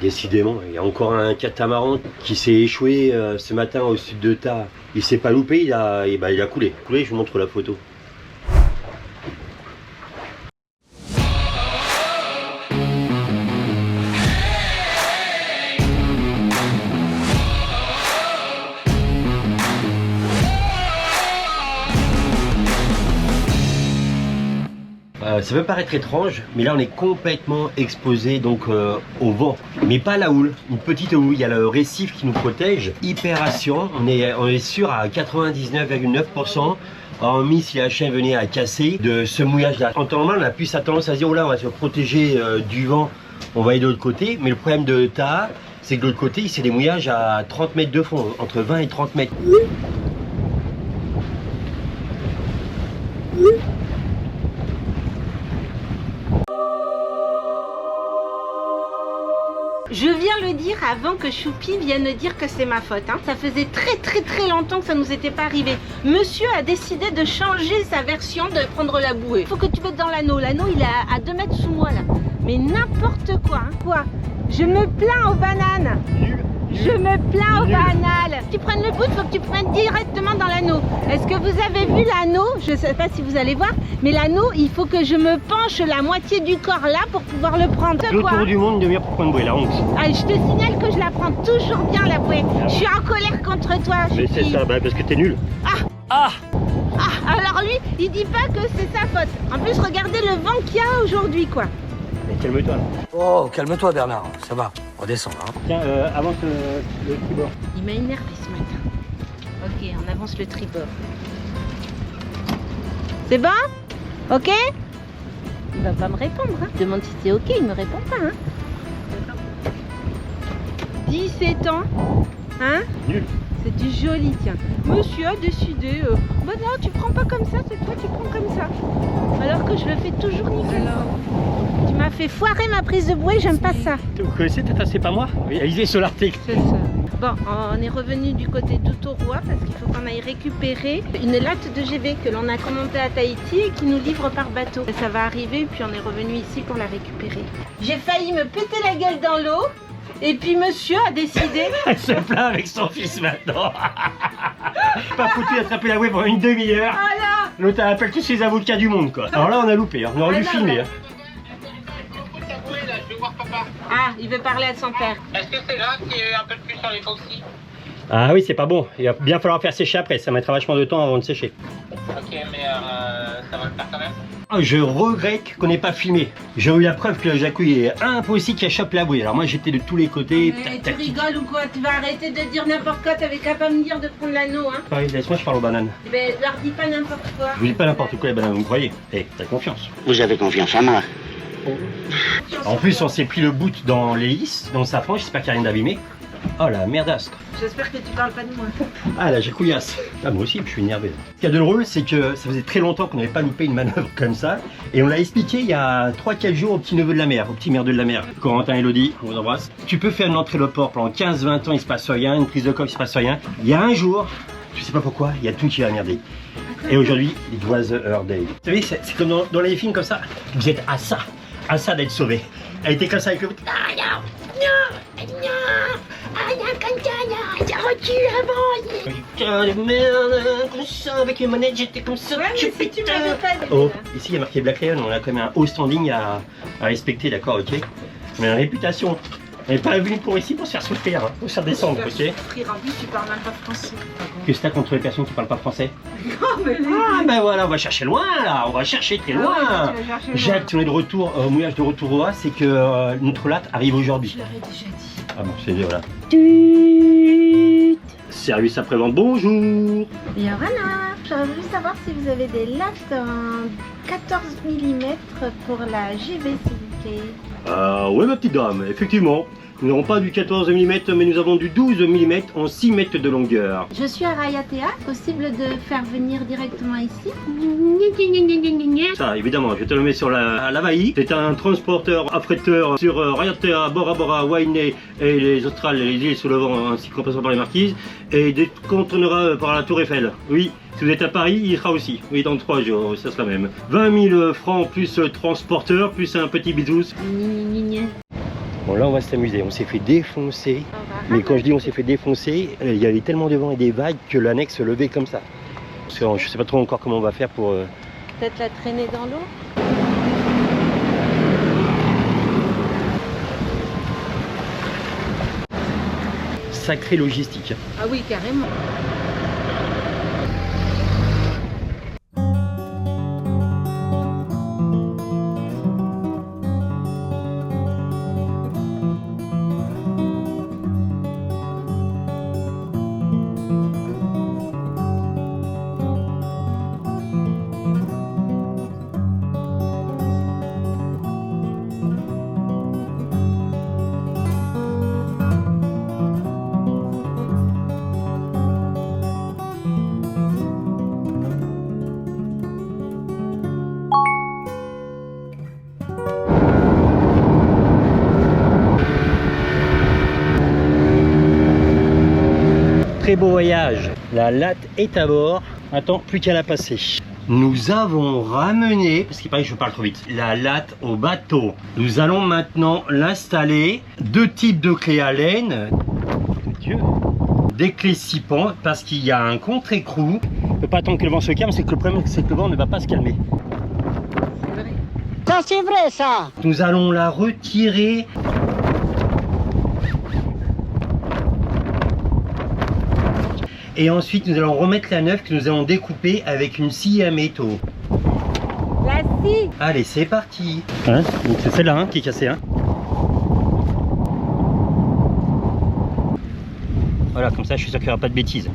Décidément, il y a encore un catamaran qui s'est échoué ce matin au sud de Ta. Il s'est pas loupé, il a coulé. Je vous montre la photo. Ça peut paraître étrange, mais là on est complètement exposé donc au vent. Mais pas à la houle, une petite houle. Il y a le récif qui nous protège, hyper rassurant. On est sûr à 99,9%. Hormis si la chaîne venait à casser de ce mouillage là. En temps normal, on a plus tendance à se dire oh là on va se protéger du vent, on va aller de l'autre côté. Mais le problème de Taha, c'est que de l'autre côté, c'est des mouillages à 30 mètres de fond, entre 20 et 30 mètres. Je viens le dire avant que Choupi vienne dire que c'est ma faute. Hein. Ça faisait très longtemps que ça nous était pas arrivé. Monsieur a décidé de changer sa version de prendre la bouée. Faut que tu mettes dans l'anneau. L'anneau il est à 2 mètres sous moi là. Mais n'importe quoi. Hein. Quoi? Je me plains aux bananes. Je me plains aux bananes. Tu prennes le bout, il faut que tu prennes directement dans l'anneau. Est-ce que vous avez vu l'anneau? Je ne sais pas si vous allez voir, mais l'anneau, il faut que je me penche la moitié du corps là pour pouvoir le prendre. Le tour du monde, une demi-heure pour prendre une bouée, la honte. Ah, je te signale que je la prends toujours bien la bouée. Je suis en colère contre toi. Mais c'est ça, parce que t'es nul. Ah, alors lui, il dit pas que c'est sa faute. En plus, regardez le vent qu'il y a aujourd'hui, quoi. Mais calme-toi là. Oh, calme-toi Bernard, ça va, redescends là. Tiens, avance le tribord. Il m'a énervé ce matin. Ok, on avance le tribord. C'est bon? Ok? Il va pas me répondre. Hein. Je demande si c'est ok, il me répond pas. Hein. 17 ans. Hein? Nul. C'est du joli, tiens. Monsieur a décidé. Bah non, tu prends pas comme ça, cette fois tu prends comme ça. Alors que je le fais toujours nickel. Tu m'as fait foirer ma prise de bouée, j'aime pas ça. Vous connaissez peut-être, c'est pas moi? Oui, Alizé sur l'article. C'est ça. Bon, on est revenu du côté d'Otoroa parce qu'il faut qu'on aille récupérer une latte de GV que l'on a commandée à Tahiti et qui nous livre par bateau. Ça va arriver puis on est revenu ici pour la récupérer. J'ai failli me péter la gueule dans l'eau et puis monsieur a décidé... Elle se plaint avec son fils maintenant. Pas foutu d'attraper la bouée pendant une demi-heure. Ah là! L'autre appelle tous les avocats du monde quoi. Alors là on a loupé, hein. On aurait dû filmer. Hein. Ah, il veut parler à son père. Est-ce que c'est là qui est un peu plus sur les aussi? Ah oui, c'est pas bon. Il va bien falloir faire sécher après. Ça mettra vachement de temps avant de sécher. Ok, mais ça va le faire quand même. Oh, je regrette qu'on n'ait pas filmé. J'ai eu la preuve que le jacouille est impossible qu'elle chope la bouée. Alors moi j'étais de tous les côtés. Mais tu rigoles ou quoi? Tu vas arrêter de dire n'importe quoi, t'avais qu'à pas me dire de prendre l'anneau, hein? Pareil, laisse-moi, je parle aux bananes. Eh ben, leur dis pas n'importe quoi. Je vous dis pas n'importe quoi les bananes, vous me croyez? Eh, t'as confiance. Vous avez confiance en moi? En plus, on s'est pris le bout dans l'hélice, dans le safran, j'espère qu'il n'y a rien d'abîmé. Oh la merdasse quoi. J'espère que tu parles pas de moi. Ah la jacouillasse. Ah moi aussi je suis énervé. Ce qu'il y a de drôle c'est que ça faisait très longtemps qu'on n'avait pas loupé une manœuvre comme ça. Et on l'a expliqué il y a 3-4 jours au petit neveu de la mer, au petit merdeux de la mer. Corentin et Elodie, on vous embrasse. Tu peux faire une entrée le port pendant 15-20 ans, il se passe rien, une prise de coque, il se passe rien. Il y a un jour, je sais pas pourquoi, il y a tout qui va merder. Et aujourd'hui, it was her day. Vous savez, c'est comme dans les films comme ça. Vous êtes à ça d'être sauvé. Elle était comme ça avec le... Putain de merde, comme ça, avec les manettes, j'étais comme ça. Ouais, mais si tu m'avais pas dit. Oh, ici il y a marqué Black Lion, on a quand même un haut standing à respecter, d'accord, ok. Mais une réputation. On n'est pas venu pour ici pour se faire souffrir, hein, pour se faire descendre, ok. Souffrir, en plus tu parles même pas français. Qu'est-ce que t'as contre les personnes qui parlent pas français? Non mais Ah ben voilà, on va chercher loin là, on va chercher très loin. Ah ouais, tu vas chercher loin. Jacques, si on est de retour au mouillage de retour au A, c'est que notre latte arrive aujourd'hui. Je l'aurais déjà dit. Ah bon, c'est voilà. Service après-vente, bonjour. Bien voilà, j'aurais voulu savoir si vous avez des lattes en 14 mm pour la JV s'il vous plaît. Ouais ma petite dame, effectivement. Nous n'avons pas du 14 mm, mais nous avons du 12 mm en 6 mètres de longueur. Je suis à Rayatea, possible de faire venir directement ici? Ça, évidemment, je te le mets sur la Vaille. C'est un transporteur affréteur sur Rayatea, Bora Bora, Wainé et les Australes, les îles sous le vent, ainsi qu'en passant par les Marquises. Et décontournera par la Tour Eiffel. Oui, si vous êtes à Paris, il sera aussi. Oui, dans 3 jours, ça sera même. 20 000 francs plus transporteur, plus un petit bisou. Bon là on va s'amuser, on s'est fait défoncer. Mais quand je dis on s'est fait défoncer, il y avait tellement de vent et des vagues que l'annexe se levait comme ça. Parce que je sais pas trop encore comment on va faire pour... Peut-être la traîner dans l'eau. Sacrée logistique. Ah oui, carrément. Très beau voyage. La latte est à bord. Attends, plus qu'à la passer. Nous avons ramené, parce qu'il paraît que je parle trop vite, la latte au bateau. Nous allons maintenant l'installer. 2 types de clés Allen. Dieu. Des clés 6 pans, parce qu'il y a un contre-écrou. On ne peut pas attendre que le vent se calme, c'est que le problème c'est que le vent ne va pas se calmer. Ça c'est vrai ça. Nous allons la retirer. Et ensuite, nous allons remettre la neuve que nous allons découper avec une scie à métaux. La scie. Allez, c'est parti. Hein, donc c'est celle-là qui est cassée. Hein. Voilà, comme ça, je suis sûr qu'il n'y aura pas de bêtises.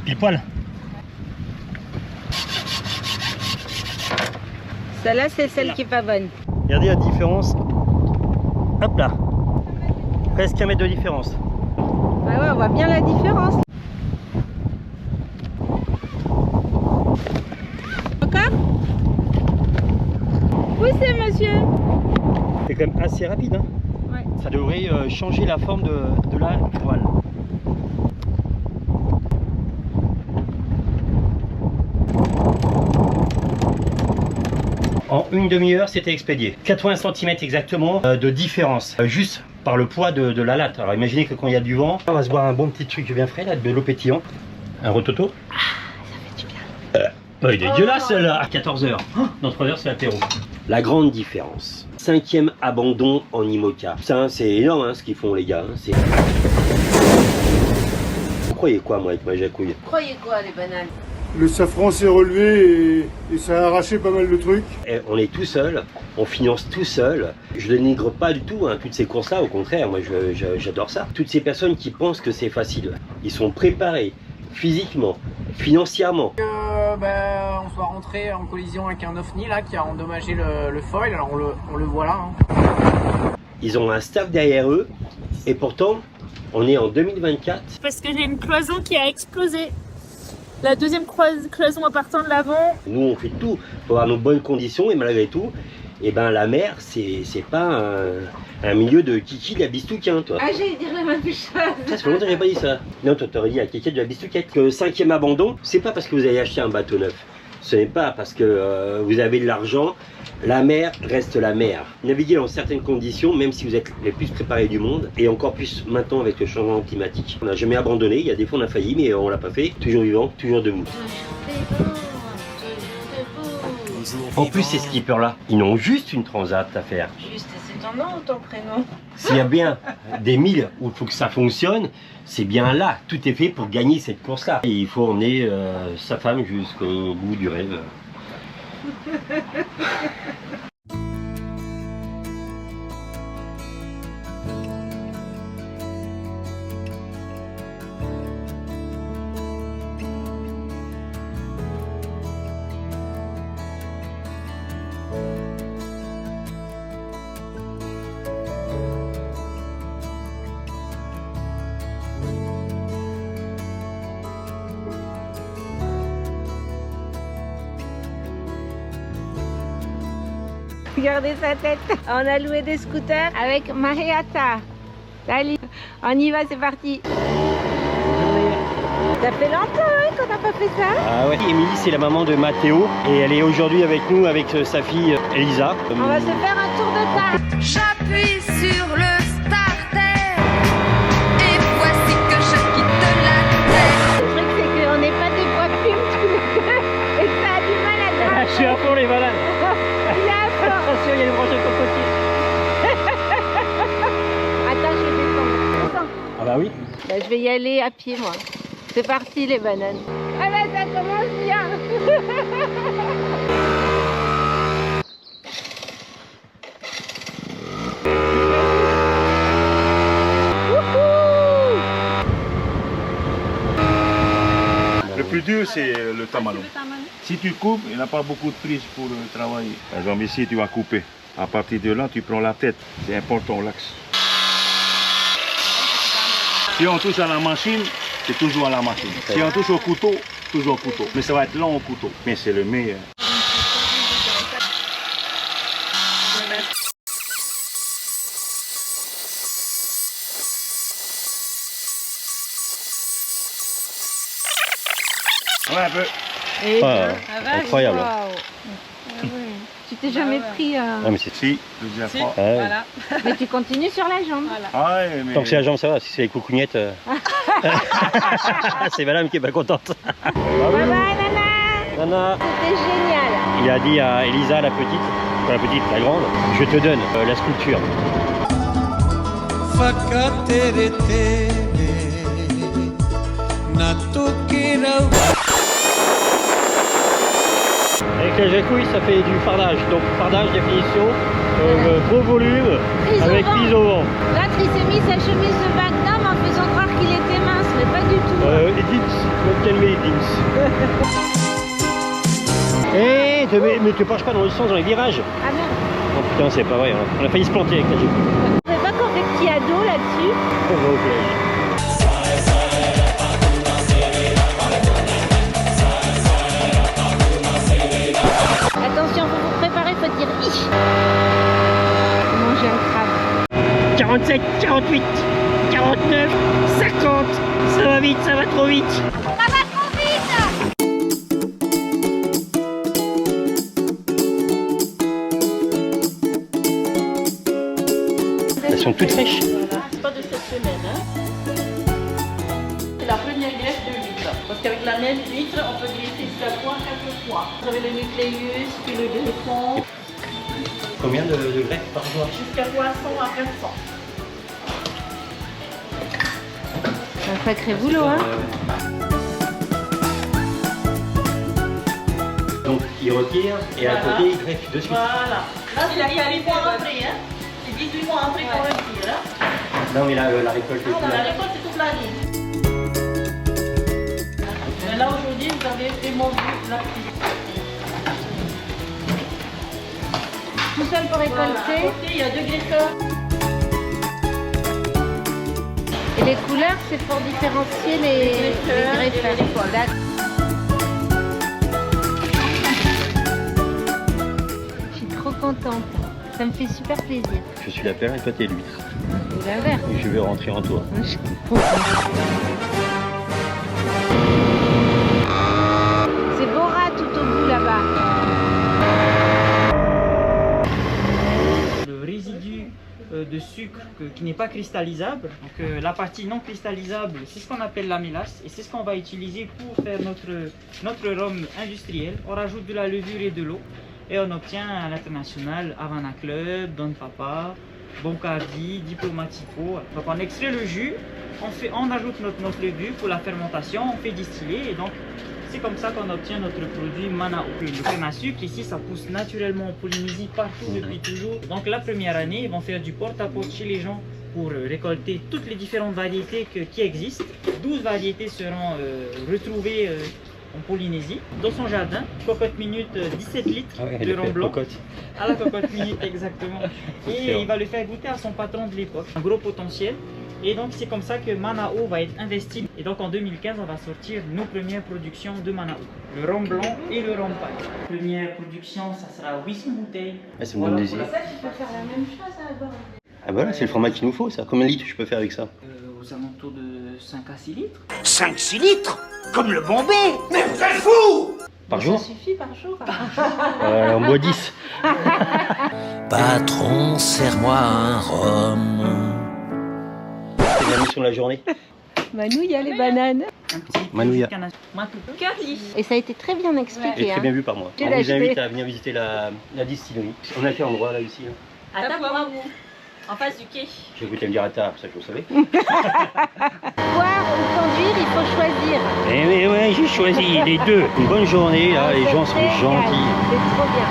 Pile poil. Celle-là, c'est celle qui est pas bonne. Regardez la différence. Hop là. Presque 1 mètre de différence. Bah ouais, on voit bien la différence. Encore? Poussez, monsieur. C'est quand même assez rapide. Hein. Ouais. Ça devrait changer la forme de la voile. En une demi-heure, c'était expédié. 80 cm exactement de différence, juste par le poids de la latte. Alors imaginez que quand il y a du vent, on va se boire un bon petit truc bien frais, là, de l'eau pétillante. Un rototo. Ah, ça fait du bien. Il est dégueulasse là. À 14h. Dans 3 heures, c'est l'apéro. La grande différence. 5e abandon en IMOCA. Ça, c'est énorme hein, ce qu'ils font les gars. Hein. Vous croyez quoi moi avec ma jacouille? Vous croyez quoi, les bananes? Le safran s'est relevé et ça a arraché pas mal de trucs. Et on est tout seul, on finance tout seul. Je ne dénigre pas du tout hein, toutes ces courses-là, au contraire, moi j'adore ça. Toutes ces personnes qui pensent que c'est facile, ils sont préparés physiquement, financièrement. On soit rentré en collision avec un ovni là qui a endommagé le foil, alors on le voit là. Hein. Ils ont un staff derrière eux et pourtant on est en 2024. Parce que j'ai une cloison qui a explosé. La deuxième cloison en partant de l'avant. Nous on fait tout pour avoir nos bonnes conditions et malgré tout, et ben la mer c'est pas un milieu de kiki de la bistouquin toi. Ah, j'allais dire la même chose. Ça fait longtemps que j'ai pas dit ça. Non, toi t'aurais dit la kiki de la bistouquette. Que 5e abandon, c'est pas parce que vous avez acheté un bateau neuf. Ce n'est pas parce que vous avez de l'argent. La mer reste la mer. Naviguer dans certaines conditions, même si vous êtes les plus préparés du monde, et encore plus maintenant avec le changement climatique. On n'a jamais abandonné, il y a des fois on a failli, mais on l'a pas fait. Toujours vivant, toujours debout. En plus, ces skippers-là, ils n'ont juste une transat à faire. Juste, c'est ton nom ou ton prénom? S'il y a bien des milles où il faut que ça fonctionne, c'est bien là. Tout est fait pour gagner cette course-là. Et il faut emmener sa femme jusqu'au bout du rêve. Regardez sa tête. On a loué des scooters avec Marietta. Salut. On y va, c'est parti. Ça fait longtemps, hein? qu'on n'a pas fait ça. Ah ouais. Émilie, c'est la maman de Mathéo et elle est aujourd'hui avec nous avec sa fille Elisa. On va se faire un tour de table. J'appuie sur le starter et voici que je quitte la terre. Le truc c'est qu'on n'est pas des poids plumes tous les deux et ça a du mal à grimper. Je suis à fond les bananes. Il est à fond. Attention, il y a le branché de cocotier. Attends, je vais descendre. Attends. Ah bah oui. Bah, je vais y aller à pied moi. C'est parti les bananes. Ah bah ça commence bien. Le plus dur, c'est le tamalon. Si tu coupes, il n'y a pas beaucoup de prise pour travailler. Par exemple, ici, tu vas couper. À partir de là, tu prends la tête. C'est important, l'axe. Si on touche à la machine, c'est toujours à la machine. Si on touche au couteau, toujours au couteau. Mais ça va être long au couteau. Mais c'est le meilleur. Ouais, un peu. Et Incroyable. Tu t'es jamais pris. Ah, mais c'est... Si, plusieurs fois. Ah ouais. Voilà. Mais tu continues sur la jambe. Ah ouais, mais... Tant que c'est la jambe, ça va. Si c'est les coucougnettes, c'est madame qui est pas contente. Bye bye Nana. Nana, C'était génial. il a dit à Elisa, la petite, la grande, je te donne la sculpture. Avec la jacouille, ça fait du fardage. Donc fardage, définition, gros volume, Prise au avec vent. prise au vent. Là, il s'est mis sa chemise de Magnum en faisant croire qu'il était mince, mais pas du tout. Edith, tu vas te calmer, Edith. Mais te penches pas dans le sens, dans les virages. Ah merde. Oh putain, c'est pas vrai, hein. On a failli se planter avec la jacouille. Vous savez pas qu'on fait petit ado là-dessus? On va au collège. Attention, faut vous préparer, faut dire hi. Manger un crabe. 47, 48, 49, 50. Ça va vite, ça va trop vite. Ça va trop vite. Elles sont toutes fraîches. C'est pas de cette semaine. Hein. C'est la première greffe de l'huître. Parce qu'avec la même huître, on peut greffer jusqu'à 3-4 fois. Vous avez le nucléus, puis le greffon, Combien de greffes par jour? jusqu'à 300 à 400. C'est un sacré boulot, hein. Donc il retire et à Voilà. côté il greffe de suite. Voilà. Là, c'est 18 mois après. Hein. C'est 18 mois après qu'on retire. Hein. Non mais là la récolte est Ah, la récolte, c'est toute l'année. Mais là, aujourd'hui, vous avez vraiment vu la petite. Tout seul pour récolter. Voilà. À côté, il y a 2 greffeurs. Et les couleurs, c'est pour différencier les greffeurs et greffeurs. les écoles. D'accord. Je suis trop contente. Ça me fait super plaisir. Je suis la paire et toi t'es l'huître. Ou l'inverse. Et je vais rentrer en toi. C'est Bora tout au bout là-bas. Le résidu de sucre qui n'est pas cristallisable, donc la partie non cristallisable, c'est ce qu'on appelle la mélasse et c'est ce qu'on va utiliser pour faire notre rhum industriel. On rajoute de la levure et de l'eau et on obtient à l'international Havana Club, Don Papa, Boncardi, Diplomatico. Donc on extrait le jus, on ajoute notre levure pour la fermentation, on fait distiller et donc c'est comme ça qu'on obtient notre produit Manao. Le canne à sucre ici ça pousse naturellement en Polynésie partout depuis toujours. Donc la première année ils vont faire du porte-à-porte chez les gens pour récolter toutes les différentes variétés qui existent. 12 variétés seront retrouvées en Polynésie, dans son jardin. Cocotte minute 17 litres de rhum blanc. À la cocotte minute exactement. Et il va le faire goûter à son patron de l'époque. Un gros potentiel. Et donc c'est comme ça que Manao va être investi. Et donc en 2015 on va sortir nos premières productions de Manao. Le rhum blanc et le rhum pâle. Première production ça sera 800 bouteilles. Ah, ça me donne des idées. Ça, tu peux faire la même chose à bord. Ah bah là c'est le format qu'il nous faut ça. Combien de litres je peux faire avec ça? aux alentours de 5 à 6 litres. 5-6 litres? Comme le Bombay? Mais vous êtes fous! Par jour? Ça suffit par jour. On boit 10. Patron, serre-moi un rhum. C'est la mission de la journée. Manouille, les bananes. Un petit Manouilla. Cali. Et ça a été très bien Et expliqué. très Hein. bien vu par moi. Tu On l'as vous acheté. invite à venir visiter la distillerie. On a quel endroit là ici là? À Tapoirou, en face du quai. J'ai goûté le dire à tard, ça que vous savez. Boire ou conduire, il faut choisir. Eh mais ouais, j'ai choisi les deux. Une bonne journée là, les gens sont gentils. C'est trop bien.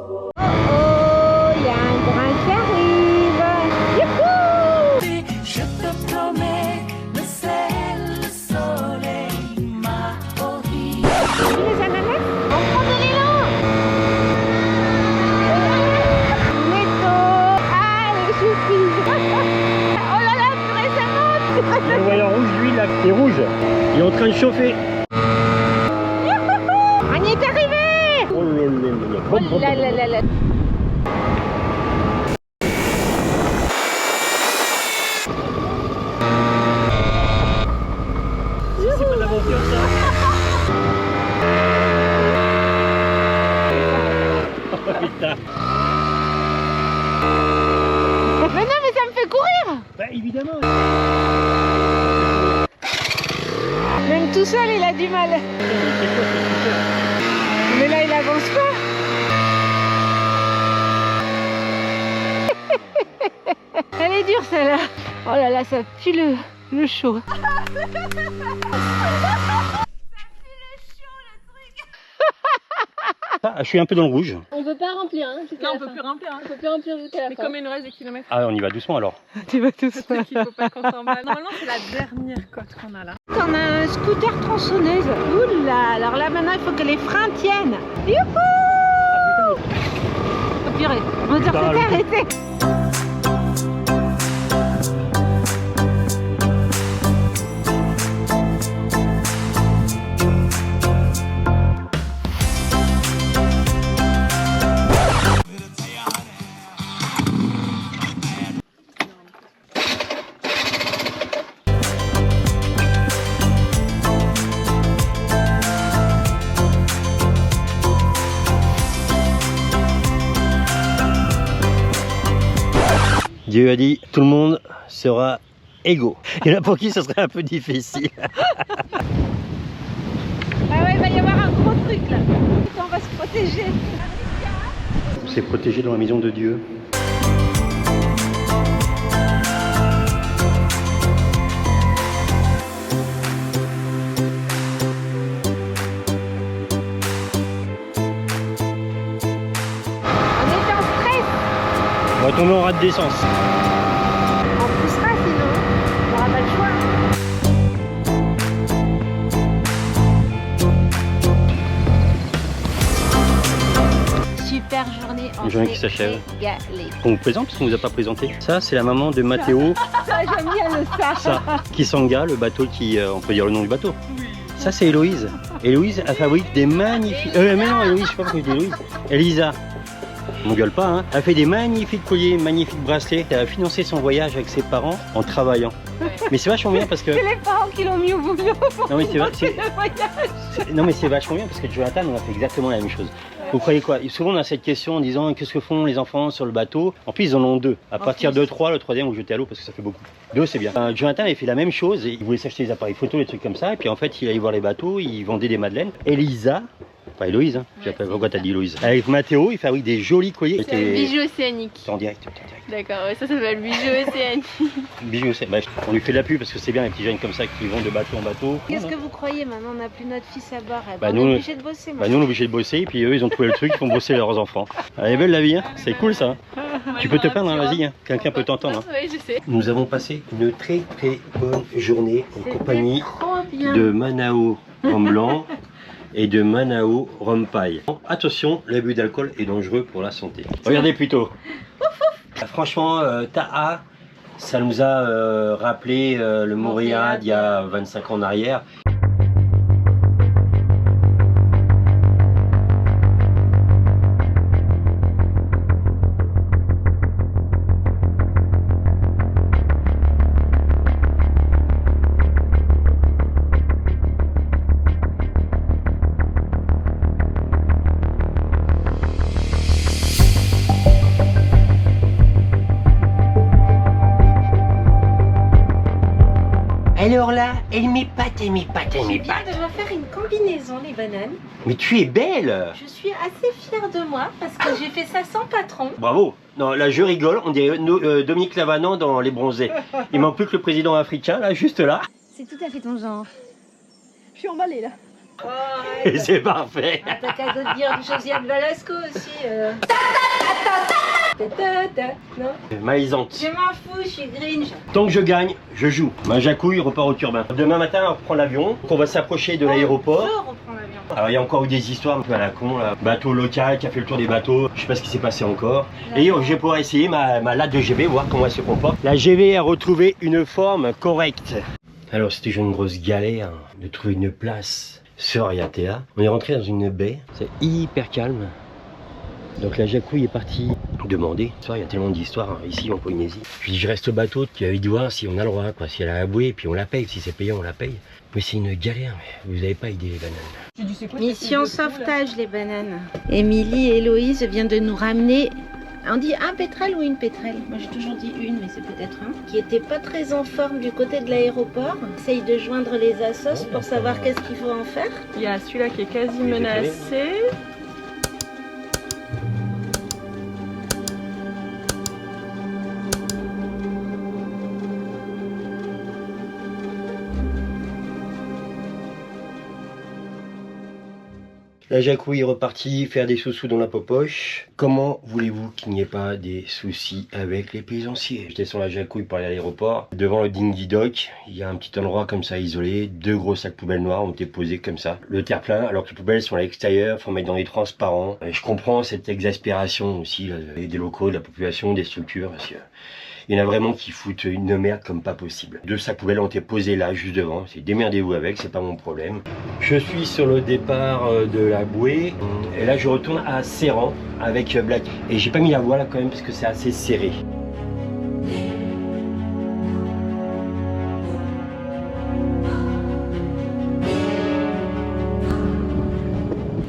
Oh oh, il y a un grain qui arrive. Youhou! Je te promets, le sel, le soleil, ma horrible. Les ananas, on prend de l'élan. Netto. Ah, le choupi. Oh là là, purée, ça monte. Il y a le voyant rouge, lui là, qui est rouge. Il est en train de chauffer. On y est arrivé. Oh Oh là là là là. C'est pas de l'aventure ça. Oh putain. Mais non, mais ça me fait courir. Bah évidemment. Même tout seul, il a du mal. Mais là, il avance pas. Elle est dure, celle-là. Oh là là, ça pue le chaud. Ah, je suis un peu dans le rouge. On peut pas remplir, hein. Non, on peut plus remplir. On peut plus remplir jusqu'à la Mais fin. comme il nous reste des kilomètres, Ah, on y va doucement alors. Tu vas tout c'est qu'il faut pas qu'on s'emballe. Normalement, c'est la dernière côte qu'on a là. On a un scooter tronçonneuse. Oula, alors là maintenant il faut que les freins tiennent. Youhou! Oh purée, le moteur Putain, s'est le- arrêté. Dieu a dit, tout le monde sera égaux. Il y en a pour qui ce serait un peu difficile. Ah ouais, il va y avoir un gros truc là. On va se protéger. On s'est protégé dans la maison de Dieu. On est en stress. On va tomber en rate d'essence. On poussera sinon. On n'aura pas le choix. Super journée, on Une journée qui s'est s'achève. régalé. On vous présente parce qu'on vous a pas présenté. Ça, c'est la maman de Mathéo, Ça, j'aime bien le ça. ça, Kisanga, le bateau qui, on peut dire le nom du bateau. Ça, c'est Héloïse. Héloïse, elle fabrique des magnifiques. Mais non, Héloïse, je sais pas pourquoi je dis Héloïse. Elisa. On gueule pas, hein. Elle fait des magnifiques colliers, magnifiques bracelets. Elle a financé son voyage avec ses parents en travaillant. Mais c'est vachement bien parce que. C'est les parents qui l'ont mis au boulot. Non mais c'est Le voyage. non mais c'est vachement bien parce que Jonathan on a fait exactement la même chose. Vous croyez quoi? Souvent on a cette question en disant qu'est-ce que font les enfants sur le bateau? En plus ils en ont deux. À partir de 3, le troisième vous jetez à l'eau parce que ça fait beaucoup. 2 c'est bien. Jonathan avait fait la même chose et il voulait s'acheter des appareils photo, des trucs comme ça. Et puis en fait il allait voir les bateaux, il vendait des madeleines. Elisa, pas Héloïse, hein. J'appelle pourquoi t'as dit Héloïse. Avec Mathéo il fabrique des jolis colliers. C'est un bijou océanique. C'est en direct, t'es en direct. D'accord, ouais, ça s'appelle bijou océanique. Bijou, c'est. Bah, on lui fait de la pub parce que c'est bien les petits jeunes comme ça qui vont de bateau en bateau. Qu'est-ce que vous croyez maintenant? On n'a plus notre fils à bord. Bah, on nous, est obligé de bosser. Bah nous on est obligé de bosser et puis eux ils ont trouvé le truc, ils font bosser leurs enfants. Elle est belle la vie, hein. C'est cool ça. Tu peux te plaindre, hein, vas-y, hein. Quelqu'un peut t'entendre. Hein. Oui, je sais. Nous avons passé une très très bonne journée en compagnie Trop bien. de Manao Rhum Blanc et de Manao Rhum Paille. Attention, l'abus d'alcool est dangereux pour la santé. Regardez plutôt. Franchement, Taha, ça nous a rappelé le Montréal il y a 25 ans en arrière. Alors là, elle m'épate, elle m'épate, elle Je viens m'épate. de refaire une combinaison, les bananes. Mais tu es belle. Je suis assez fière de moi parce que j'ai fait ça sans patron. Bravo. Non, là je rigole, on dirait Dominique Lavanant dans Les Bronzés. Il manque plus que le président africain, là, juste là. C'est tout à fait ton genre. Je suis emballée là. Et c'est parfait. Ah, t'as qu'à te dire du Josiane Velasco aussi. Non, Maïsante. je m'en fous, je suis Grinch. Tant que je gagne, je joue. Ma jacouille repart au turbin. Demain matin, on reprend l'avion. Donc on va s'approcher de l'aéroport. Je reprends l'avion. Alors il y a encore eu des histoires un peu à la con là. Bateau local qui a fait le tour des bateaux. Je sais pas ce qui s'est passé encore. Et je vais pouvoir essayer ma latte de GB, voir comment elle se comporte. La GB a retrouvé une forme correcte. Alors c'était une grosse galère de trouver une place sur Ariatea. On est rentré dans une baie. C'est hyper calme. Donc la jacouille est partie demander. Il y a tellement d'histoires ici en Polynésie. Je dis je reste au bateau, tu as envie de voir si on a le droit, quoi. Si elle a la bouée, puis on la paye. Si c'est payant, on la paye. Mais c'est une galère, mais vous n'avez pas idée les bananes. Mission sauvetage, les bananes. Émilie et Héloïse viennent de nous ramener. On dit un pétrel ou une pétrelle? Moi j'ai toujours dit une, mais c'est peut-être un. Qui était pas très en forme du côté de l'aéroport. Essaye de joindre les assos pour savoir qu'est-ce qu'il faut en faire. Il y a celui-là qui est quasi menacé. La jacouille est repartie faire des sous-sous dans la popoche. Comment voulez-vous qu'il n'y ait pas des soucis avec les plaisanciers? J'étais sur la jacouille pour aller à l'aéroport. Devant le dinghy dock, il y a un petit endroit comme ça isolé. 2 gros sacs poubelles noirs ont été posés comme ça. Le terre-plein, alors que les poubelles sont à l'extérieur, faut mettre dans les transparents. Et je comprends cette exaspération aussi là, des locaux, de la population, des structures. Parce que il y en a vraiment qui foutent une merde comme pas possible. 2 sacs poubelles ont été posés là, juste devant. C'est démerdez-vous avec, c'est pas mon problème. Je suis sur le départ de la bouée. Et là, je retourne à Serran avec Black. Et j'ai pas mis la voile quand même parce que c'est assez serré.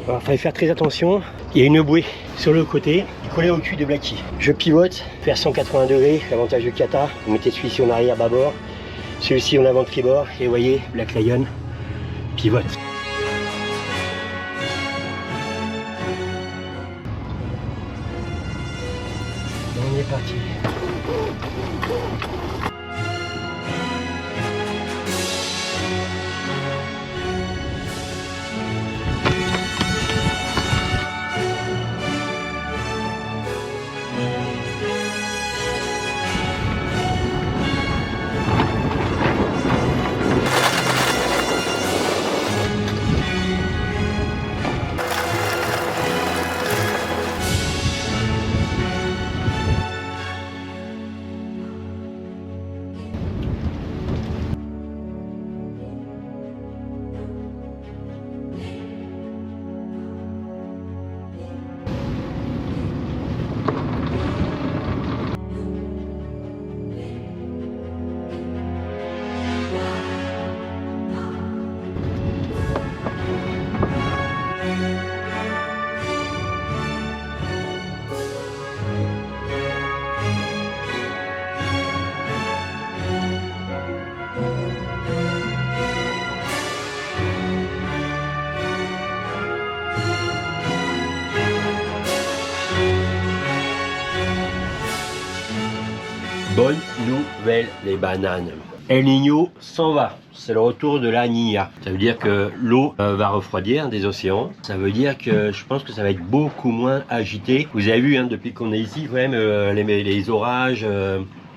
Alors, il fallait faire très attention. Il y a une bouée sur le côté, collée au cul de Blacky. Je pivote, faire 180 degrés, l'avantage de kata. Vous mettez celui-ci en arrière bâbord, celui-ci en avant tribord. Et vous voyez, Black Lion pivote. On est parti. Bonne nouvelle les bananes. El Niño s'en va. C'est le retour de la Niña. Ça veut dire que l'eau va refroidir des océans. Ça veut dire que je pense que ça va être beaucoup moins agité. Vous avez vu depuis qu'on est ici quand même les orages.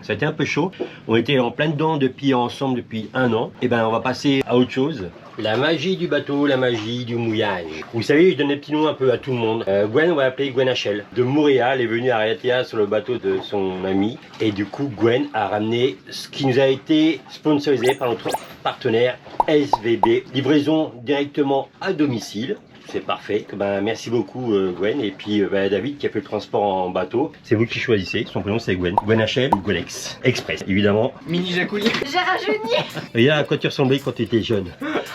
Ça a été un peu chaud. On était en plein dedans ensemble depuis 1 an. Et ben on va passer à autre chose. La magie du bateau, la magie du mouillage. Vous savez, je donne des petits noms un peu à tout le monde. Gwen, on va l'appeler Gwen HL. De Montréal, est venue à Ariatea sur le bateau de son ami. Et du coup, Gwen a ramené ce qui nous a été sponsorisé par notre partenaire SVB. Livraison directement à domicile. C'est parfait. Ben, merci beaucoup Gwen. Et puis David qui a fait le transport en bateau. C'est vous qui choisissez. Son prénom c'est Gwen. Gwen HL ou Gwenex Express. Évidemment. Mini jacouille. J'ai rajeuni. Regarde à quoi tu ressemblais quand tu étais jeune.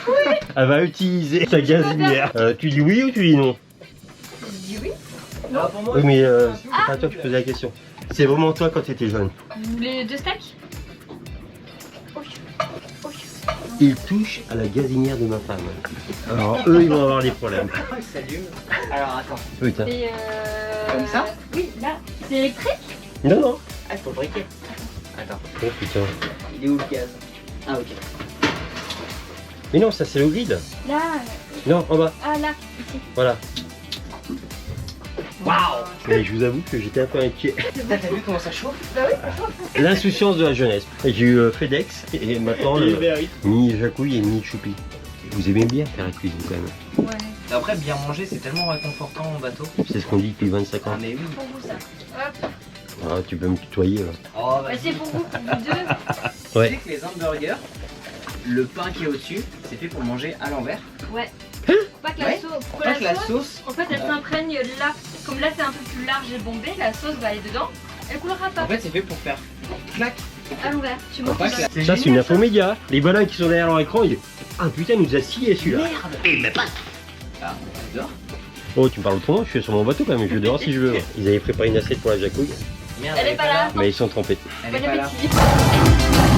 Oui. Elle va utiliser sa gazinière. Tu dis oui ou tu dis non? Je dis oui. Non. Oui mais c'est pas toi qui posais la question. C'est vraiment toi quand tu étais jeune. Vous voulez 2 stacks? il touche à la gazinière de ma femme. Alors eux, ils vont avoir des problèmes. Il s'allume. Alors attends. Putain. Et Comme ça? Oui, là. C'est électrique? Non, non. Ah, il faut le briquet. Attends. Oh putain. Il est où le gaz? Ah, ok. Mais non, ça c'est le grid. Là. Non, en bas. Ah, là. Ici. Voilà. Waouh! Mais je vous avoue que j'étais un peu inquiet. T'as vu comment ça chauffe? Bah oui, ça chauffe. L'insouciance de la jeunesse. J'ai eu FedEx et maintenant mini jacouille et mini choupi. Vous aimez bien faire la cuisine quand même. Ouais. Après, bien manger, c'est tellement réconfortant en bateau. C'est ce qu'on dit depuis 25 ans. Ah, mais oui. Pour vous, ça. Hop. Ah, tu peux me tutoyer là. Oh, Bah, c'est pour vous deux. Ouais. Tu sais que les hamburgers, le pain qui est au-dessus, c'est fait pour manger à l'envers. Ouais. Hein? Pas que la Ouais. sauce. Pas que la sauce. En fait, elle s'imprègne là. Comme là, c'est un peu plus large et bombé, la sauce va aller dedans. Elle coulera pas. En fait, c'est fait pour faire clac. À l'envers. Tu Pour montes pas dedans. que la- Ça c'est une info média. Les bonhommes qui sont derrière leur écran, ils disent ah putain, il nous a scié celui-là. Merde! Il pas. Ah, on est dehors. Oh, tu me parles autrement, je suis sur mon bateau quand même, je vais dehors si je veux. Ils avaient préparé une assiette pour la jacouille, Merde, Elle est pas là. mais ils sont trempés. Elle est Bon pas là. appétit.